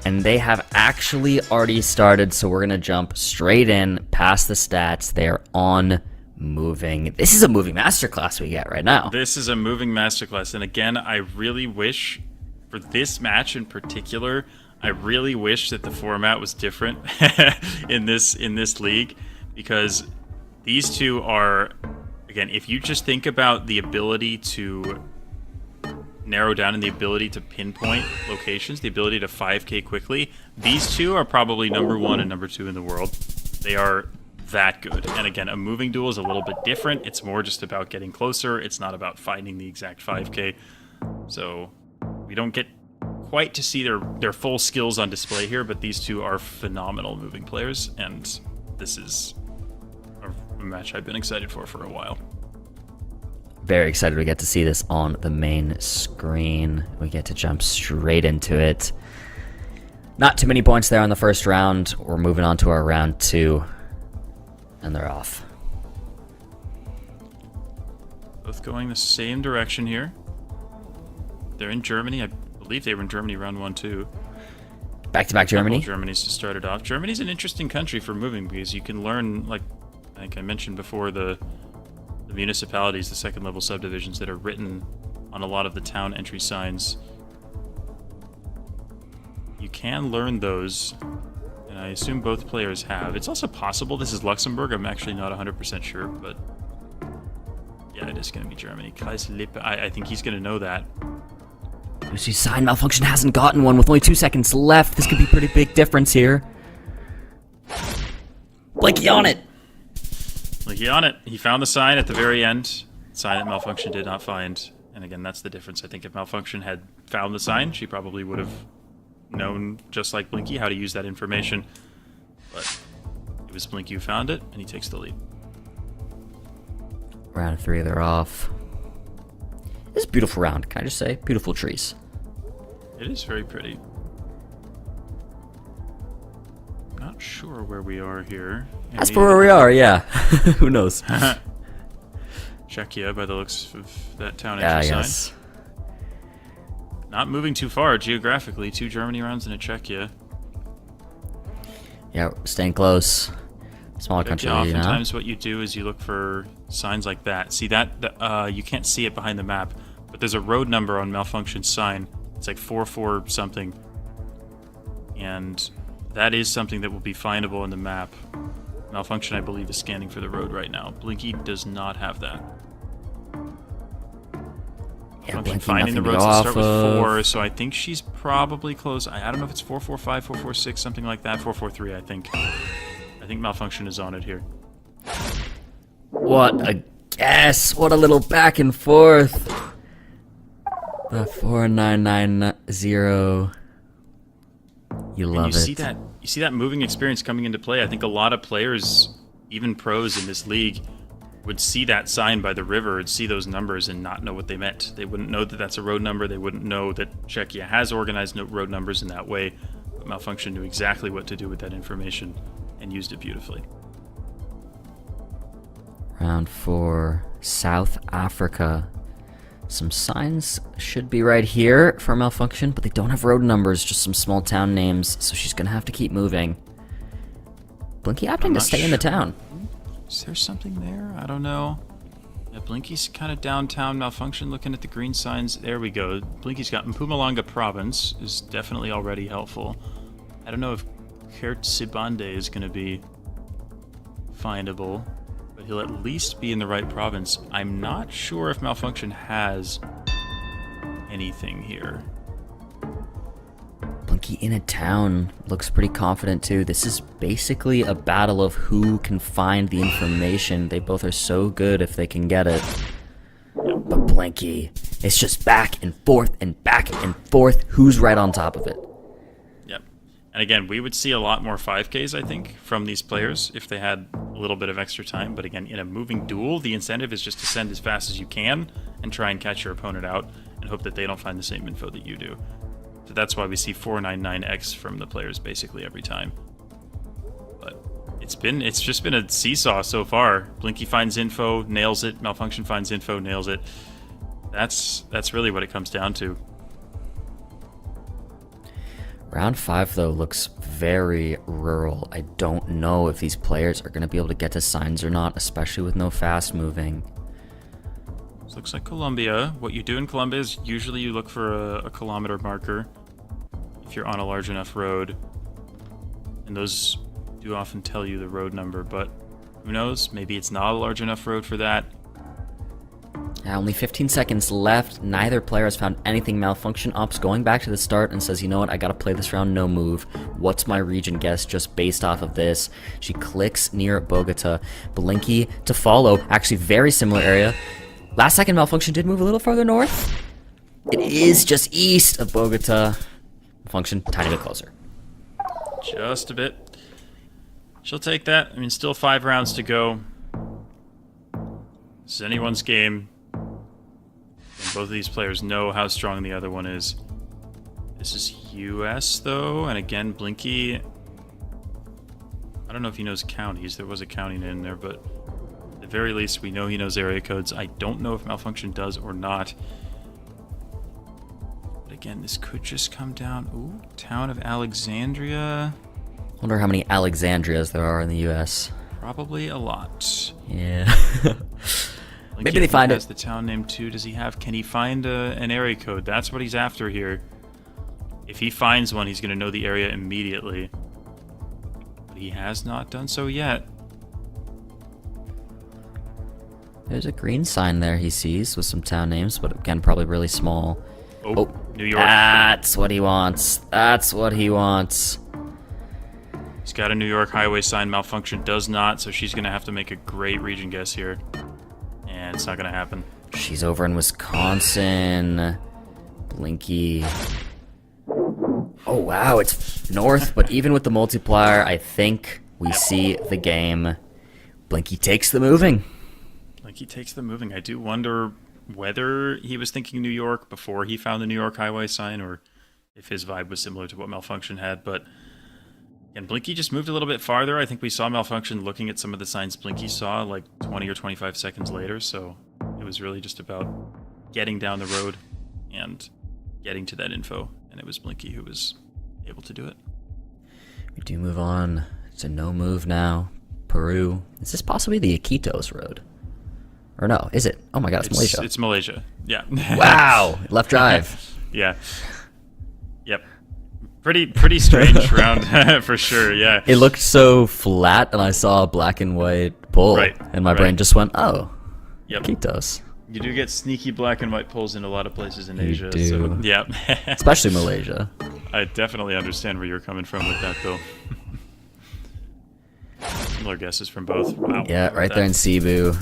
and they have actually already started, so we're going to jump straight in past the stats. They're on moving. This is a moving masterclass we get right now. This is a moving masterclass, and again, I really wish, for this match in particular, I really wish that the format was different in this league, because these two are, again, if you just think about the ability to narrow down and the ability to pinpoint locations, the ability to 5k quickly, these two are probably number 1 and number 2 in the world. They are that good. And again, a moving duel is a little bit different. It's more just about getting closer. It's not about finding the exact 5k. So we don't get quite to see their full skills on display here, but these two are phenomenal moving players, and this is a match I've been excited for a while. Very excited we get to see this on the main screen. We get to jump straight into it. Not too many points there on the first round. We're moving on to our round 2, and they're off. Both going the same direction here. They're in Germany. I believe they were in Germany round 1 too. Back-to-back Germany. Germany's to start it off. Germany's an interesting country for moving, because you can learn, like I mentioned before, the municipalities, the second level subdivisions that are written on a lot of the town entry signs. You can learn those, and I assume both players have. It's also possible this is Luxembourg. I'm actually not 100% sure, but yeah, it is going to be Germany. Kreislippe, I think he's going to know that. You see, sign Malfunctionn hasn't gotten one with only 2 seconds left. This could be a pretty big difference here. Blinky on it. Blinky on it. He found the sign at the very end. Sign that Malfunctionn did not find. And again, that's the difference. I think if Malfunctionn had found the sign, she probably would have known, just like Blinky, how to use that information. But it was Blinky who found it, and he takes the lead. Round 3, they're off. This is a beautiful round, can I just say? Beautiful trees. It is very pretty. Not sure where we are here. As for where we are, yeah. Who knows? Czechia, by the looks of that town Yeah, entry yes. sign. Not moving too far geographically. 2 Germany rounds and a Czechia. Yeah, staying close. Smaller country, Oftentimes what you do is you look for signs like that. See that? You can't see it behind the map, but there's a road number on Malfunctionn's sign. It's like 44 something. And that is something that will be findable in the map. Malfunctionn, I believe, is scanning for the road right now. Blinky does not have that. Yeah, Malfunctionn finding the roads that start with 4, so I think she's probably close. I don't know if it's 445, 446, something like that. 443, I think. I think Malfunctionn is on it here. What a guess! What a little back and forth. The 4990. You love it. You see that moving experience coming into play. I think a lot of players, even pros in this league, would see that sign by the river and see those numbers and not know what they meant. They wouldn't know that that's a road number. They wouldn't know that Czechia has organized road numbers in that way. But Malfunctionn knew exactly what to do with that information and used it beautifully. Round 4, South Africa. Some signs should be right here for Malfunctionn, but they don't have road numbers, just some small town names, so she's gonna have to keep moving. Blinky opting to stay in the town. Is there something there? I don't know. Yeah, Blinky's kind of downtown. Malfunctionn looking at the green signs. There we go. Blinky's got Mpumalanga province is definitely already helpful. I don't know if Kertsibande is going to be findable, but he'll at least be in the right province. I'm not sure if Malfunctionn has anything here. Blinky in a town looks pretty confident too. This is basically a battle of who can find the information. They both are so good if they can get it. But Blinky, it's just back and forth and back and forth. Who's right on top of it? Yep. And again, we would see a lot more 5Ks, I think, from these players if they had a little bit of extra time. But again, in a moving duel, the incentive is just to send as fast as you can and try and catch your opponent out and hope that they don't find the same info that you do. So that's why we see 499x from the players basically every time. But it's just been a seesaw so far. Blinky finds info, nails it. Malfunctionn finds info, nails it. That's really what it comes down to. Round 5, though, looks very rural. I don't know if these players are going to be able to get to signs or not, especially with no fast moving. This looks like Colombia. What you do in Colombia is usually you look for a kilometer marker if you're on a large enough road. And those do often tell you the road number, but who knows? Maybe it's not a large enough road for that. Only 15 seconds left. Neither player has found anything. Malfunctionn opts going back to the start and says, you know what, I gotta play this round no move. What's my region guess just based off of this? She clicks near Bogota. Blinky to follow. Actually, very similar area. Last second, Malfunctionn did move a little farther north. It is just east of Bogota. Malfunctionn, tiny bit closer. Just a bit. She'll take that. I mean, still 5 rounds to go. This is anyone's game. And both of these players know how strong the other one is. This is US, though, and again, Blinky... I don't know if he knows counties. There was a county in there, but at the very least, we know he knows area codes. I don't know if Malfunctionn does or not. But again, this could just come down... Ooh, town of Alexandria. Wonder how many Alexandrias there are in the US. Probably a lot. Yeah. Maybe they find it. Has the town name too. Does he have? Can he find an area code? That's what he's after here. If he finds one, he's going to know the area immediately. But he has not done so yet. There's a green sign there he sees with some town names, but again, probably really small. Oh, New York. That's what he wants. That's what he wants. He's got a New York highway sign. Malfunctionn does not, so she's going to have to make a great region guess here. And it's not going to happen. She's over in Wisconsin. Blinky. Oh, wow, it's north, but even with the multiplier, I think we see the game. Blinky takes the moving. Blinky takes the moving. I do wonder whether he was thinking New York before he found the New York highway sign, or if his vibe was similar to what Malfunctionn had, but... And Blinky just moved a little bit farther. I think we saw Malfunctionn looking at some of the signs Blinky saw like 20 or 25 seconds later, so it was really just about getting down the road and getting to that info, and it was Blinky who was able to do it. We do move on to no move now. Peru. Is this possibly the Iquitos road? Or no, is it? Oh my god, it's Malaysia. It's Malaysia, yeah. Wow! Left drive. Yeah. Yep. Pretty strange round for sure, yeah. It looked so flat, and I saw a black and white pole, Right, and my brain just went, oh, Yep. Iquitos. You do get sneaky black and white poles in a lot of places in You Asia. do. So, yeah. Especially Malaysia. I definitely understand where you're coming from with that, though. Similar guesses from both. Wow. Yeah, right there in Cebu.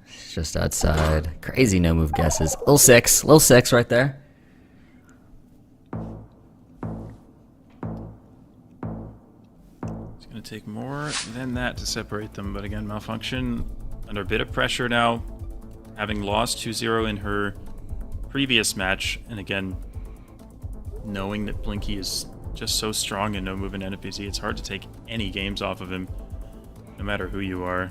It's just outside. Crazy no move guesses. Little six right there. It's going to take more than that to separate them, but again, Malfunctionn under a bit of pressure now, having lost 2-0 in her previous match, and again, knowing that Blinky is just so strong in no move and NPC, it's hard to take any games off of him, no matter who you are.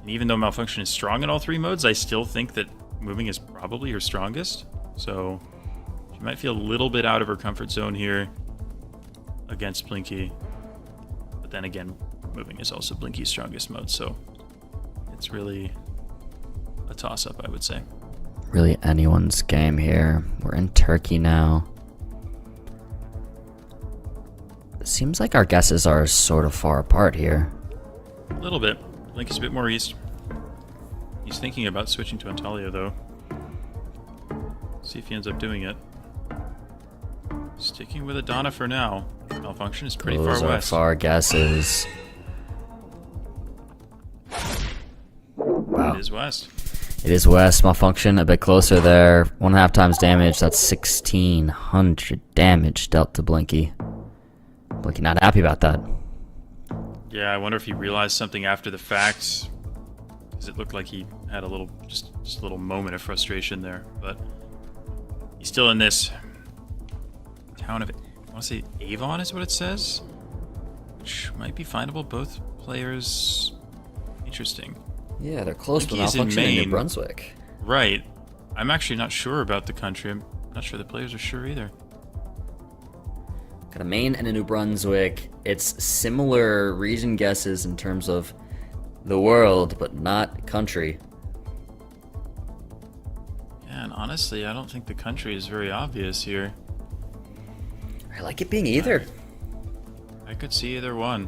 And even though Malfunctionn is strong in all 3 modes, I still think that moving is probably her strongest, so she might feel a little bit out of her comfort zone here against Blinky. But then again, moving is also Blinky's strongest mode, so it's really a toss-up, I would say. Really anyone's game here. We're in Turkey now. It seems like our guesses are sort of far apart here. A little bit. Blinky's a bit more east. He's thinking about switching to Antalya, though. See if he ends up doing it. Sticking with Adana for now. Malfunctionn is pretty Those far are west. far guesses. Wow. It is west. It is west. Malfunctionn a bit closer there. 1.5 times damage. That's 1,600 damage dealt to Blinky. Blinky not happy about that. Yeah, I wonder if he realized something after the fact, because it looked like he had a little, just a little moment of frustration there. But he's still in this town of, I want to say Avon is what it says, which might be findable. Both players, interesting. Yeah, they're close to Blinky is in Malfunctionn in Maine. New Brunswick. Right. I'm actually not sure about the country. I'm not sure the players are sure either. Got a Maine and a New Brunswick. It's similar region guesses in terms of the world, but not country. Yeah, and honestly, I don't think the country is very obvious here. I like it being either. I could see either one.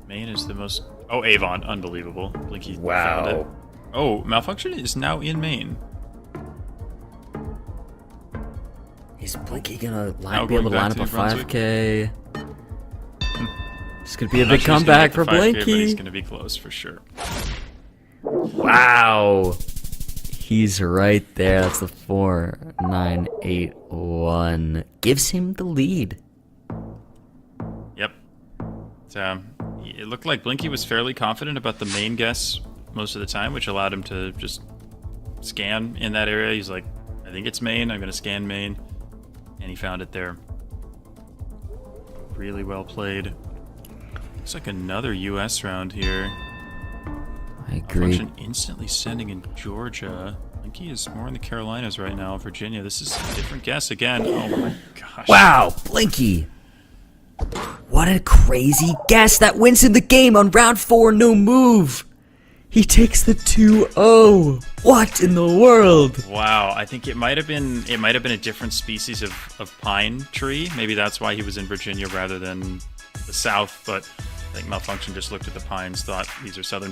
Maine is the most... Oh, Avon. Unbelievable. Blinky found it. Oh, Malfunctionn is now in Maine. Is Blinky gonna Now be able to going line back up a to New Brunswick. 5K? This could be a I'm big not sure he's gonna comeback get for the 5K, but Blinky. he's going to be close for sure. Wow. He's right there. That's the 4981. Gives him the lead. Yep. It looked like Blinky was fairly confident about the main guess most of the time, which allowed him to just scan in that area. He's like, I think it's Maine. I'm going to scan Maine. And he found it there. Really well played. Looks like another U.S. round here. I agree. Malfunctionn instantly sending in Georgia. Blinky is more in the Carolinas right now. Virginia. This is a different guess again. Oh my gosh. Wow, Blinky. What a crazy guess. That wins him the game on round 4, no move. He takes the 2-0. What in the world? Wow, I think it might have been a different species of pine tree. Maybe that's why he was in Virginia rather than the South, but I think Malfunctionn just looked at the pines, thought these are southern